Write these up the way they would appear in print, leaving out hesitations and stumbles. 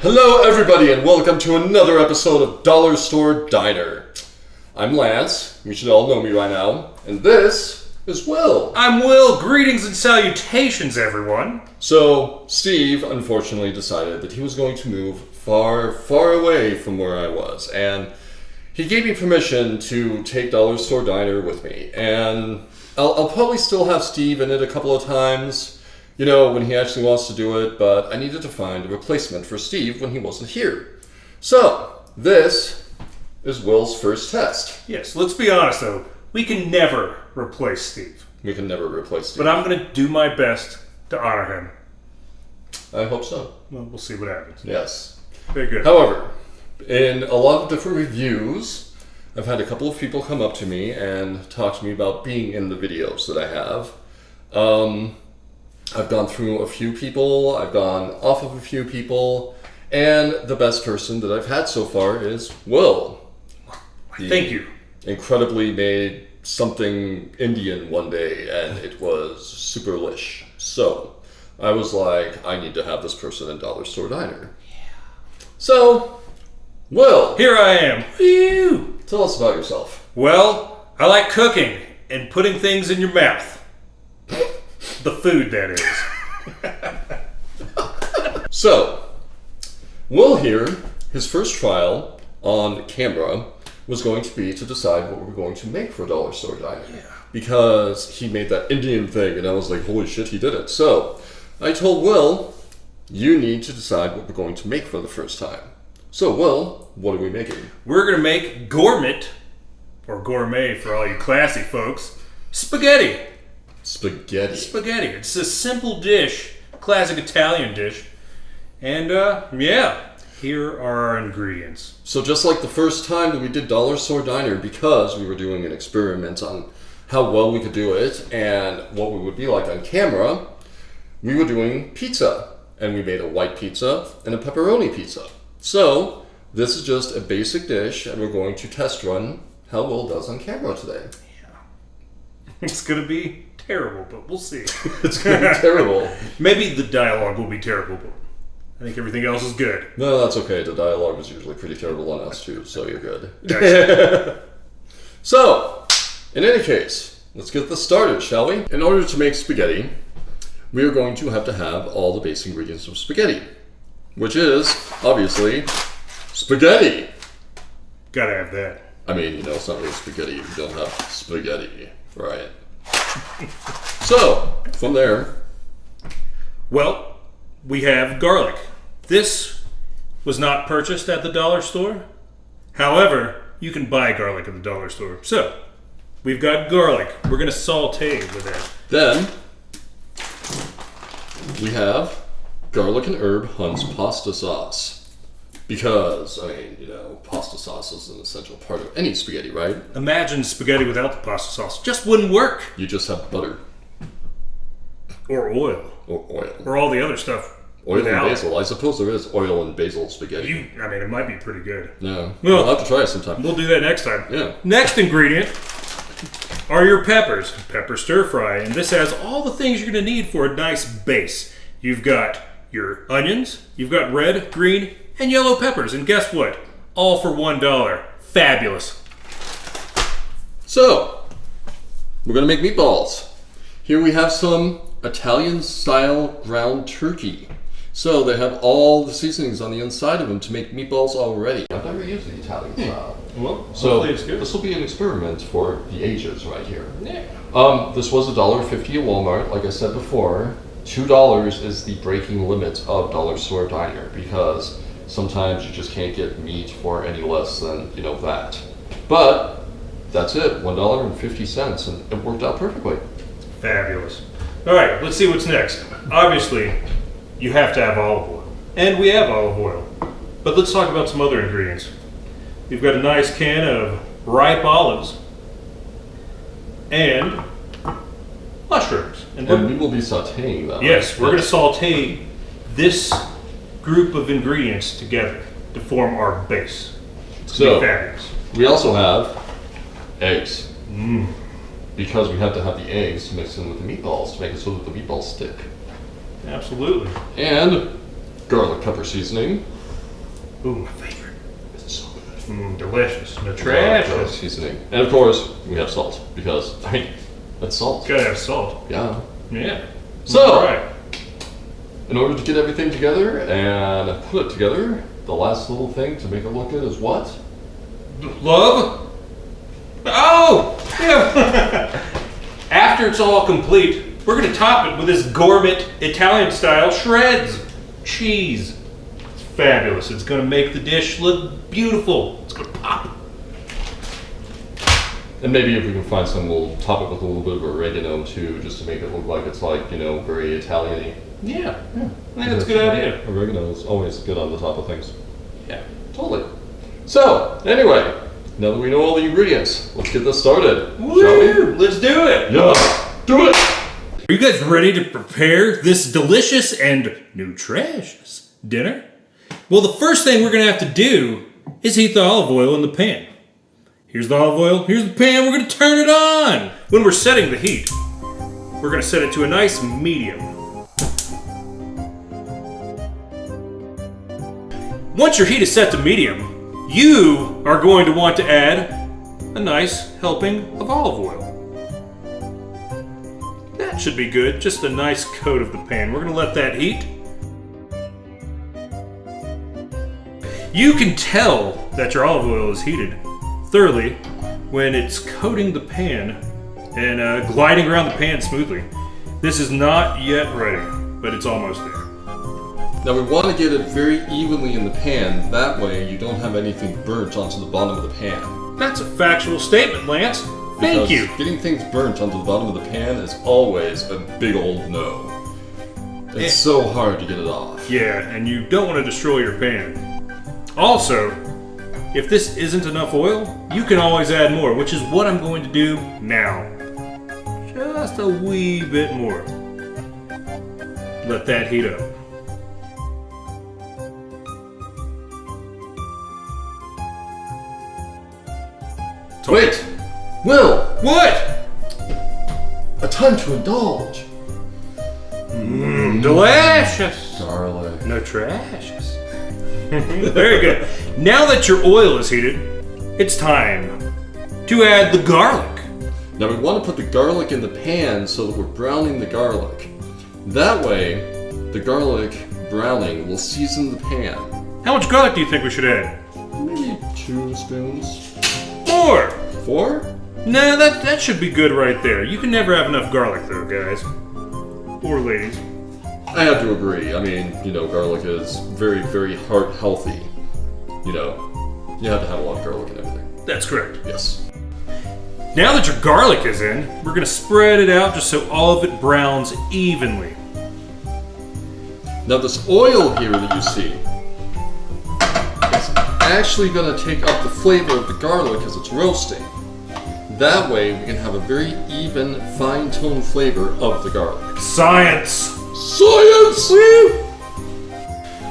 Hello everybody and welcome to another episode of Dollar Store Diner. I'm Lance, you should all know me by now, and this is Will. I'm Will, greetings and salutations everyone. So, Steve unfortunately decided that he was going to move far, far away from where I was, and he gave me permission to take Dollar Store Diner with me, and I'll probably still have Steve in it a couple of times, you know, when he actually wants to do it, but I needed to find a replacement for Steve when he wasn't here. So, this is Will's first test. Yes, let's be honest though, we can never replace Steve. We can never replace Steve. But I'm going to do my best to honor him. I hope so. Well, we'll see what happens. Yes. Very good. However, in a lot of different reviews, I've had a couple of people come up to me and talk to me about being in the videos that I have. I've gone through a few people, I've gone off of a few people, and the best person that I've had so far is Will. Thank you. Incredibly made something Indian one day, and it was super lish. So, I was like, I need to have this person in Dollar Store Diner. Yeah. So, Will. Here I am. Woo! Tell us about yourself. Well, I like cooking and putting things in your mouth. The food, that is. So, Will here, his first trial on camera was going to be to decide what we were going to make for Dollar Store Diner. Yeah. Because he made that Indian thing, and I was like, holy shit, he did it. So, I told Will, you need to decide what we're going to make for the first time. So, Will, what are we making? We're going to make gourmet, or gourmet for all you classy folks, spaghetti. Spaghetti. Spaghetti. It's a simple dish, classic Italian dish. And, yeah, here are our ingredients. So just like the first time that we did Dollar Store Diner, because we were doing an experiment on how well we could do it and what we would be like on camera, we were doing pizza. And we made a white pizza and a pepperoni pizza. So this is just a basic dish, and we're going to test run how Will does on camera today. Yeah. It's going to be terrible, but we'll see. It's going to be terrible. Maybe the dialogue will be terrible, but I think everything else is good. No, that's okay. The dialogue is usually pretty terrible on us too, so you're good. So, in any case, let's get this started, shall we? In order to make spaghetti, we are going to have all the basic ingredients of spaghetti, which is, obviously, spaghetti. Gotta have that. I mean, you know, it's not really spaghetti if you don't have spaghetti, right? So, from there... Well, we have garlic. This was not purchased at the dollar store. However, you can buy garlic at the dollar store. So, we've got garlic. We're going to saute with that. Then, we have garlic and herb Hunt's pasta sauce. Because, I mean, you know, pasta sauce is an essential part of any spaghetti, right? Imagine spaghetti without the pasta sauce. Just wouldn't work. You just have butter. Or oil. Or oil. Or all the other stuff. Oil and basil. I suppose there is oil and basil spaghetti. I mean, it might be pretty good. Yeah. Well, we'll have to try it sometime. We'll do that next time. Yeah. Next ingredient are your peppers. Pepper stir fry. And this has all the things you're going to need for a nice base. You've got your onions. You've got red, green, and yellow peppers. And guess what? All for $1. Fabulous. So, we're going to make meatballs. Here we have some Italian-style ground turkey. So they have all the seasonings on the inside of them to make meatballs already. I've never used the Italian style. Well, so it's good. This will be an experiment for the ages right here. Yeah. This was $1.50 at Walmart. Like I said before, $2 is the breaking limit of Dollar Store Diner because sometimes you just can't get meat for any less than, you know, that. But that's it, $1.50, and it worked out perfectly. Fabulous. All right, let's see what's next. Obviously, you have to have olive oil. And we have olive oil. But let's talk about some other ingredients. We've got a nice can of ripe olives and mushrooms. And we will be sauteing them. Yes, we're going to saute this group of ingredients together to form our base. It's going to be fabulous. We also have eggs. Because we have to have the eggs to mix in with the meatballs to make it so that the meatballs stick. Absolutely. And garlic pepper seasoning. Ooh, my favorite. It's so good. Delicious. Nutritious. Seasoning. And of course, we have salt because, I mean, that's salt. Gotta have salt. Yeah. Yeah. So, Right. in order to get everything together and put it together, the last little thing to make it look good is what? Love? Oh! Yeah. After it's all complete, we're gonna top it with this gourmet Italian style shreds. Cheese. It's fabulous. It's gonna make the dish look beautiful. It's gonna pop. And maybe if we can find some, we'll top it with a little bit of oregano too, just to make it look like it's like, you know, very Italian-y. Yeah. I think that's a good idea. Oregano is always good on the top of things. Yeah. Totally. So, anyway, now that we know all the ingredients, let's get this started. Woo! Shall we? Let's do it. Yeah, do it! Are you guys ready to prepare this delicious and nutritious dinner? Well, the first thing we're gonna have to do is heat the olive oil in the pan. Here's the olive oil, here's the pan, we're gonna turn it on. When we're setting the heat, we're gonna set it to a nice medium. Once your heat is set to medium, you are going to want to add a nice helping of olive oil. That should be good, just a nice coat of the pan. We're gonna let that heat. You can tell that your olive oil is heated thoroughly when it's coating the pan and gliding around the pan smoothly. This is not yet ready, but it's almost there. Now we want to get it very evenly in the pan, that way you don't have anything burnt onto the bottom of the pan. That's a factual statement, Lance. Thank you. Because getting things burnt onto the bottom of the pan is always a big old no. It's so hard to get it off. Yeah, and you don't want to destroy your pan. Also, if this isn't enough oil, you can always add more, which is what I'm going to do now. Just a wee bit more. Let that heat up. Wait! Will! What? A time to indulge! Delicious! Garlic. Nutritious. Very good. Now that your oil is heated, it's time to add the garlic. Now we want to put the garlic in the pan so that we're browning the garlic. That way, the garlic browning will season the pan. How much garlic do you think we should add? Maybe 2 spoons. More! 4? Nah, that should be good right there. You can never have enough garlic though, guys. Or ladies. I have to agree. I mean, you know, garlic is very, very heart healthy. You know, you have to have a lot of garlic and everything. That's correct. Yes. Now that your garlic is in, we're gonna spread it out just so all of it browns evenly. Now this oil here that you see is actually going to take up the flavor of the garlic as it's roasting. That way we can have a very even, fine-toned flavor of the garlic. Science! Science! Woo!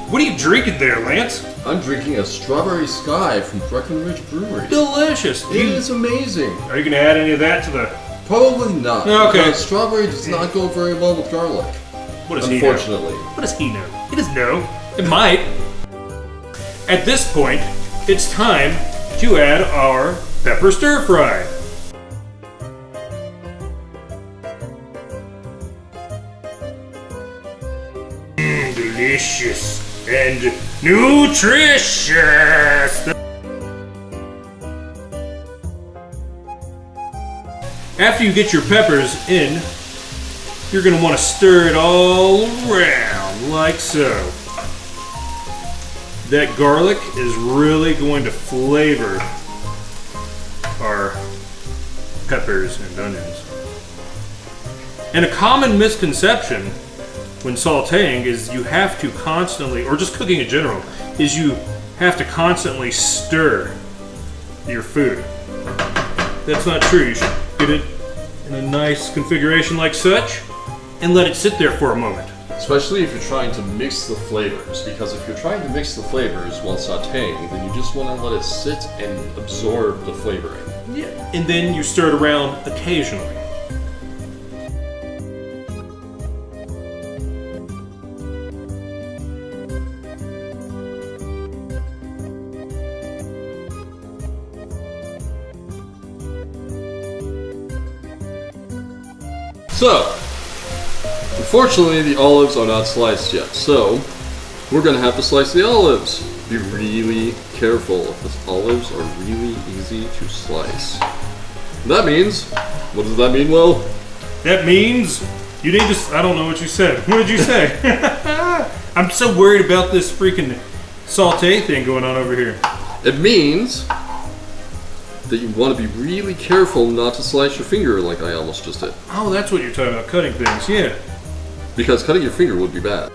What are you drinking there, Lance? I'm drinking a Strawberry Sky from Breckenridge Brewery. Delicious! It is amazing. Are you gonna add any of that to the... Probably not. Okay. Because strawberry does not go very well with garlic. What does he know? Unfortunately. What does he know? He doesn't know. It might. At this point, it's time to add our pepper stir fry. Delicious and nutritious. After you get your peppers in, you're going to want to stir it all around like so. That garlic is really going to flavor our peppers and onions. And a common misconception when sauteing is you have to constantly, or just cooking in general, is you have to constantly stir your food. That's not true. You should get it in a nice configuration like such and let it sit there for a moment. Especially if you're trying to mix the flavors, because if you're trying to mix the flavors while sauteing, then you just want to let it sit and absorb the flavoring. Yeah. And then you stir it around occasionally. So, unfortunately, the olives are not sliced yet, so we're gonna have to slice the olives. Be really careful, because olives are really easy to slice. That means, what does that mean, Will? That means you need to. I don't know what you said. What did you say? I'm so worried about this freaking saute thing going on over here. It means that you want to be really careful not to slice your finger like I almost just did. Oh, that's what you're talking about, cutting things, yeah. Because cutting your finger would be bad.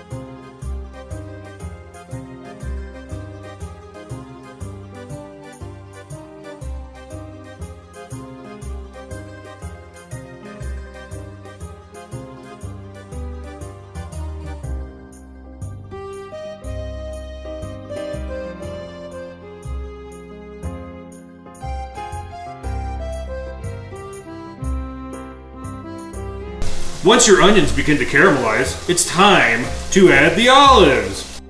Once your onions begin to caramelize, it's time to add the olives.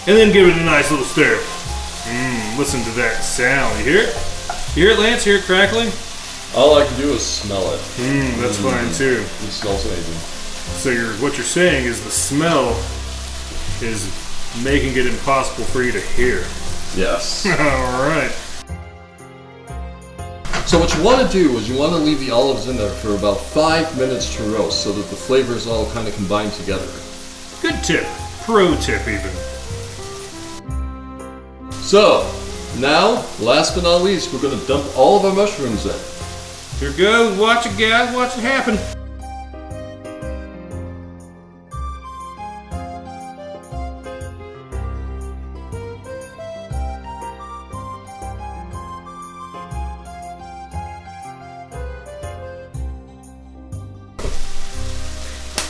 And then give it a nice little stir. Listen to that sound. You hear it? You hear it, Lance? Hear it crackling? All I can do is smell it. That's fine too. It smells amazing. So what you're saying is the smell is making it impossible for you to hear. Yes. Alright. So what you want to do is you want to leave the olives in there for about 5 minutes to roast so that the flavors all kind of combine together. Good tip. Pro tip even. So, now, last but not least, we're going to dump all of our mushrooms in. Here goes. Watch it, guys. Watch it happen.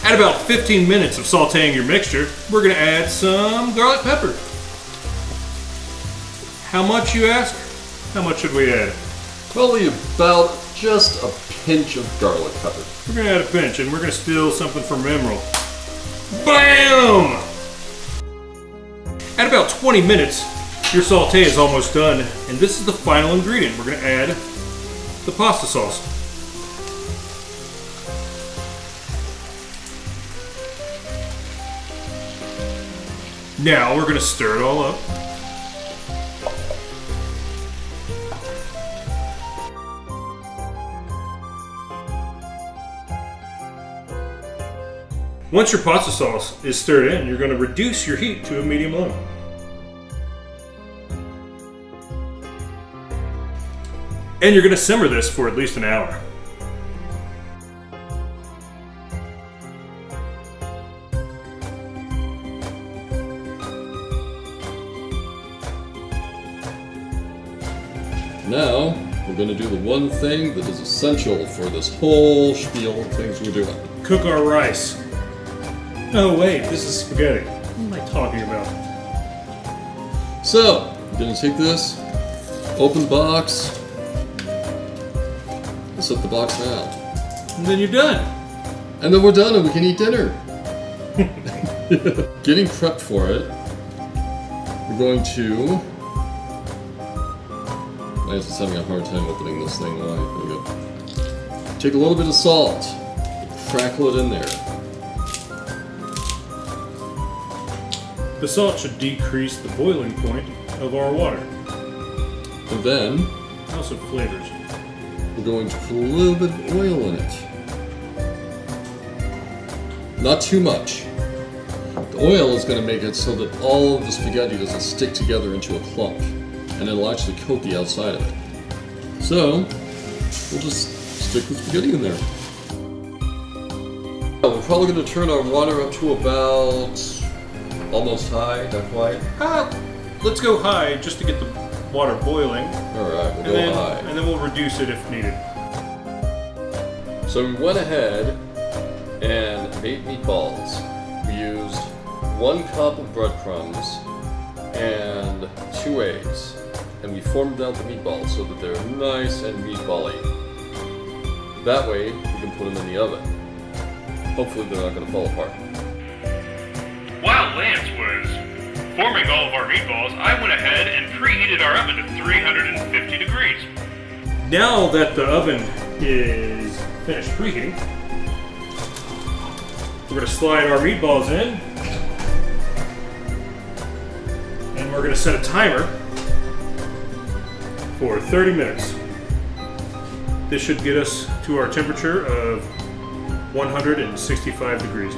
At about 15 minutes of sauteing your mixture, we're going to add some garlic pepper. How much, you ask? How much should we add? Probably about just a pinch of garlic pepper. We're going to add a pinch, and we're going to steal something from Emerald. BAM! At about 20 minutes, your saute is almost done, and this is the final ingredient. We're going to add the pasta sauce. Now we're going to stir it all up. Once your pasta sauce is stirred in, you're going to reduce your heat to a medium low. And you're going to simmer this for at least an hour. Now, we're going to do the one thing that is essential for this whole spiel of things we're doing. Cook our rice. No, wait, this is spaghetti. What am I talking about? So, we're going to take this, open the box, and set the box down. And then you're done. And then we're done and we can eat dinner. Getting prepped for it, we're going to... Lance is having a hard time opening this thing. Why? There we go. Take a little bit of salt, crackle it in there. The salt should decrease the boiling point of our water. And then Also flavors. we're going to put a little bit of oil in it. Not too much. The oil is going to make it so that all of the spaghetti doesn't stick together into a clump, and it'll actually coat the outside of it. So, we'll just stick the spaghetti in there. We're probably going to turn our water up to about almost high, not quite. Let's go high just to get the water boiling. Alright, we'll go high. And then we'll reduce it if needed. So we went ahead and made meatballs. We used 1 cup of breadcrumbs and 2 eggs. And we formed out the meatballs so that they're nice and meatball-y. That way, we can put them in the oven. Hopefully they're not going to fall apart. While Lance was forming all of our meatballs, I went ahead and preheated our oven to 350 degrees. Now that the oven is finished preheating, we're going to slide our meatballs in, and we're going to set a timer for 30 minutes. This should get us to our temperature of 165 degrees.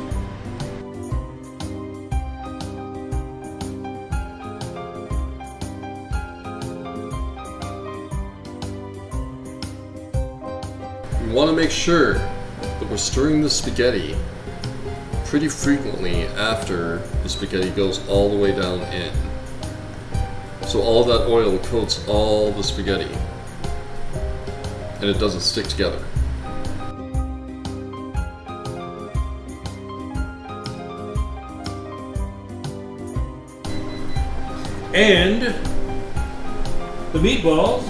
We want to make sure that we're stirring the spaghetti pretty frequently after the spaghetti goes all the way down in. So all that oil coats all the spaghetti and it doesn't stick together. And the meatballs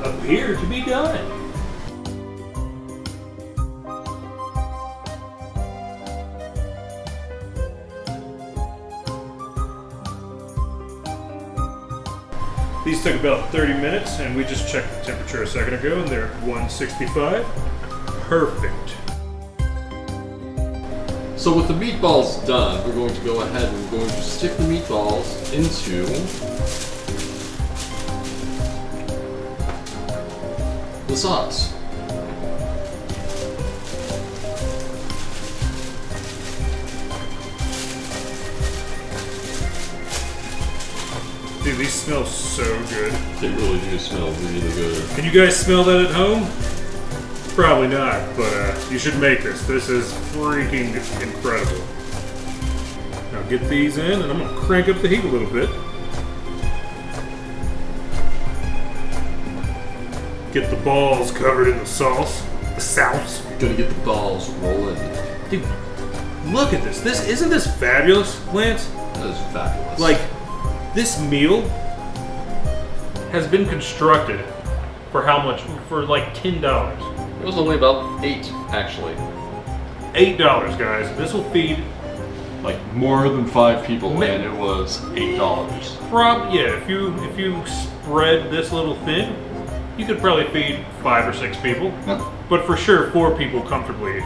appear to be done. These took about 30 minutes, and we just checked the temperature a second ago, and they're at 165. Perfect. So with the meatballs done, we're going to go ahead and we're going to stick the meatballs into the sauce. Dude, these smell so good. They really do smell really good. Can you guys smell that at home? Probably not, but you should make this. This is freaking incredible. Now get these in, and I'm gonna crank up the heat a little bit. Get the balls covered in the sauce. The sauce. Gonna get the balls rolling. Dude, look at this. Isn't this fabulous, Lance? That is fabulous. Like, this meal has been constructed for how much? For like $10. It was only about 8, actually. $8, guys. This will feed Like more than 5 people, and it was $8. yeah. If you spread this little thin, you could probably feed 5 or 6 people. Yeah. But for sure, 4 people comfortably.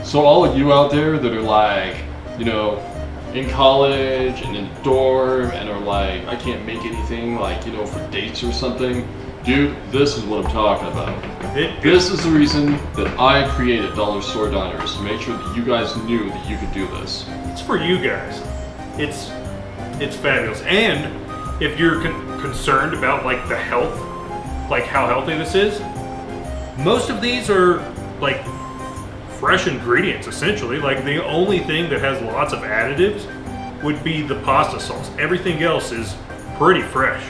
So all of you out there that are like, you know, in college and in dorm and are like, I can't make anything, like, you know, for dates or something. Dude, this is what I'm talking about. This is the reason that I created Dollar Store Diners, to make sure that you guys knew that you could do this. It's for you guys. It's fabulous. And if you're concerned about like the health, like how healthy this is, most of these are like fresh ingredients essentially. Like the only thing that has lots of additives would be the pasta sauce. Everything else is pretty fresh.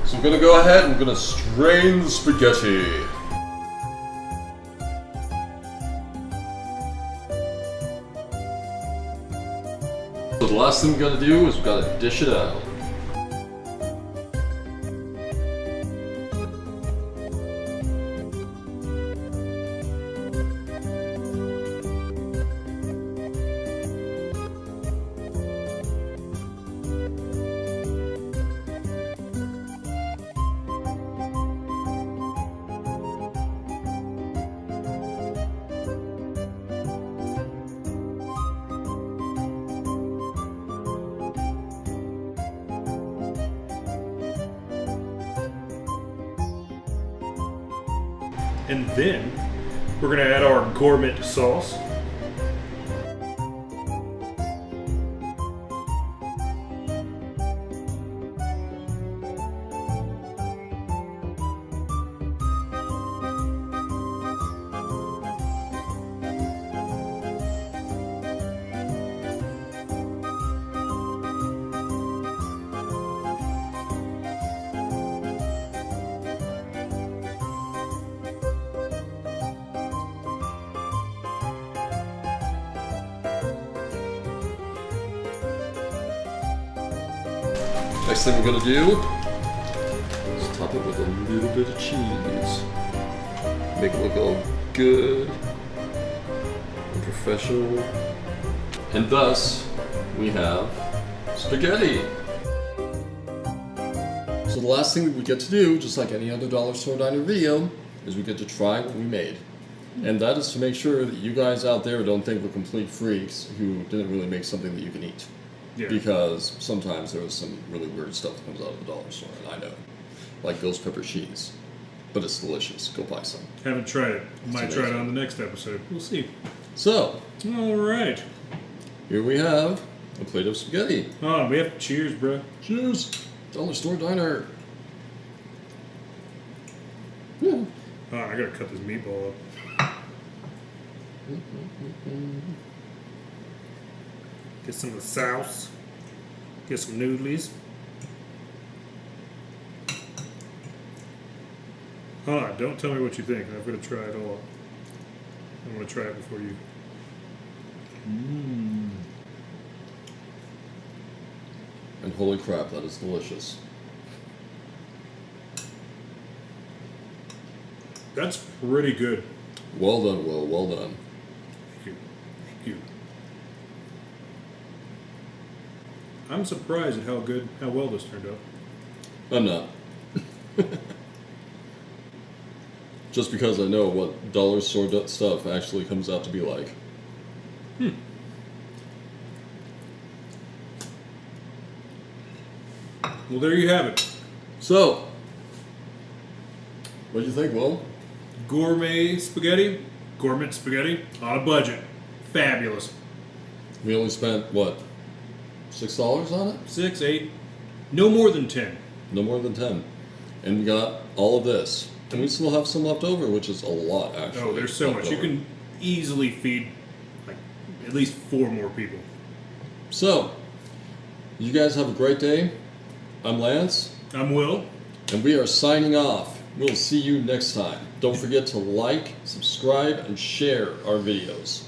So I'm gonna go ahead and I'm gonna strain the spaghetti. So the last thing we gotta do is we gotta dish it out. And then we're gonna add our gourmet sauce. Next thing we're gonna do is top it with a little bit of cheese. Make it look all good and professional. And thus, we have spaghetti. So the last thing that we get to do, just like any other dollar store diner video, is we get to try what we made. And that is to make sure that you guys out there don't think we're complete freaks who didn't really make something that you can eat. Yeah. Because sometimes there was some really weird stuff that comes out of the dollar store, and I know. Like ghost pepper cheese. But it's delicious. Go buy some. Haven't tried it. Might It's try it amazing. on the next episode. We'll see. So, All right. here we have a plate of spaghetti. Oh, we have to cheers, bro. Cheers! Dollar store diner. Yeah. Oh, I gotta cut this meatball up. Get some of the sauce. Get some noodlies. Hold on, don't tell me what you think. I'm gonna try it all. I want to try it before you. And holy crap, that is delicious. That's pretty good. Well done, Will. Well done. Thank you. Thank you. I'm surprised at how well this turned out. I'm not. Just because I know what dollar store stuff actually comes out to be like. Well, there you have it. So, what do you think, Will? Gourmet spaghetti. Gourmet spaghetti on a budget. Fabulous. We only spent, what, $6 on it? 6, 8, no more than 10. No more than 10. And we got all of this. And we still have some left over, which is a lot, actually. Oh, there's so left much. You over. can easily feed like at least 4 more people. So, you guys have a great day. I'm Lance, I'm Will. and we are signing off. We'll see you next time. Don't forget to like, subscribe, and share our videos.